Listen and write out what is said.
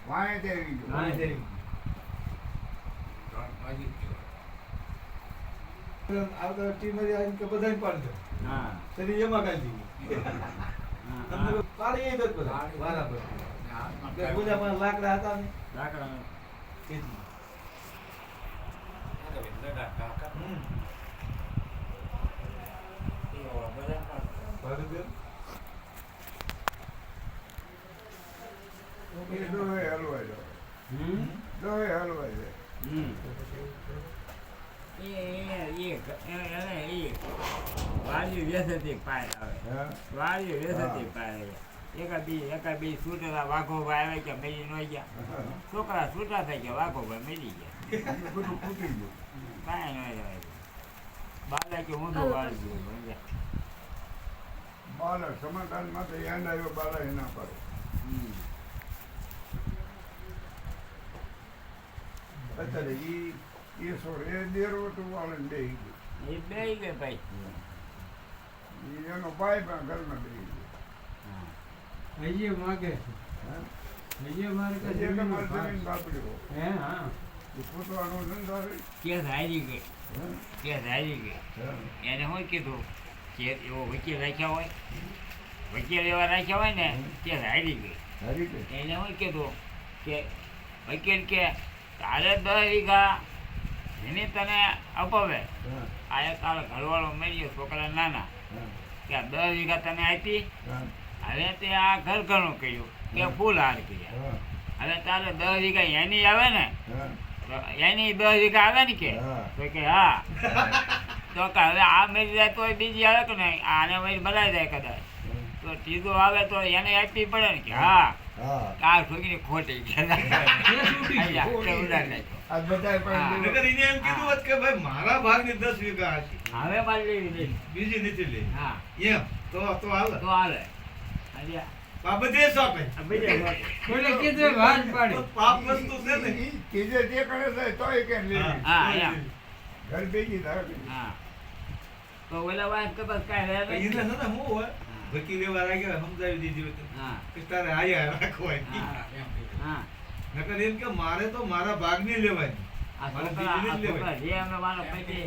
વાણે તેરી ગયો. આવતા ટીમ આવીને કે બધાને પાડી દો. હા તેની એમાં કાઢી દીધી. અંદર પાડી એ જ બધા બરાબર. કે બધા પણ લાકડા હતા ને લાકડા તેથી. પાડી દે. એ ડોહે હલવાઈ જાય. ડોહે હલવાઈ જાય. વાળી વ્યસથી પાય આવે હા. વાળી વ્યસથી પાય એકાબી છૂટેલા વાઘો ભાઈ આવે કે મેલી ન ગયા છોકરા છૂટા થઈ ગયા વાઘો ભાઈ મેલી ગયા એ બધું ફૂટી ગયું. કાંઈ ન જાય બાલા કે ઊંધું વાળી ગયું બાલા સમાધાન માટે યાદ આવ્યો બાલા એના પડે. અત્યારે એ સોર એ દેરવટું વાળીને બેસી ગયું. એ બે ગઈ ભાઈ એનો ભાઈ પણ ઘરમાં બેસી ગયો. હજી માગે હા? હજી મારે કે હજી તમારે જમીન બાપડ્યો. હે હા એ પોતવાનો ધંધો આવે. કેસ હારી ગઈ હા? કેસ હારી ગઈ હા. એને શું કીધું કે એવો વકીલ રાખ્યા હોય વકીલ એવા રાખ્યા હોય ને કેસ હારી ગઈ હારી ગઈ. એને શું કીધું કે વકીલ કે તારે 10 વીઘા જેની તને અપાવે હા. આ એક તારો ઘરવાળો મર્યો છોકરા નાના હા. કે આ 10 વીઘા તને આપી હા. હવે તે આ ઘર ઘણું કર્યું કે ફૂલ હાર કર્યા હા. હવે તારે 10 વીઘા એની આવે ને હા. તો એની 10 વીઘા આવે ને કે હા. તો કે હા તો કે હવે આ મરી જાય તોય બીજી આવે કે નહીં આને મરી બલાઈ જાય કદાચ તો ત્રીજો આવે તો એને આપવી પડે ને કે હા હા. આ છોકરી ખોટી આ બધાય પણ હા. નકર એને એમ કીધું હોત કે ભાઈ મારા ભાગની 10 વીઘા હશે. હવે બાદ લેવી નહીં બીજી નથી લે. હા એમ તો હાલે. તો હાલે આજે આ બધે સોંપે. આ બીજે વાત. કોઈને કીધું વાત પાડી પાપ વસ્તુ છે ને. ઈ કીધે જે કરે છે તોય કેમ લેવી. હા એમ ઘર ભેગી થાય. હા તો ઓલા વાત કદાચ કાંઈ રહે એને છે નહીં. ને શું હોય વકીલ એવા રાખ્યા સમજાવી દીધી હોય હા કે તારે આયા રાખવા હા નકર એમ કે મારે તો મારા ભાગની લેવાની આ મારે છોકરા બીજીની જ લેવાય. જે અમે માનો પછી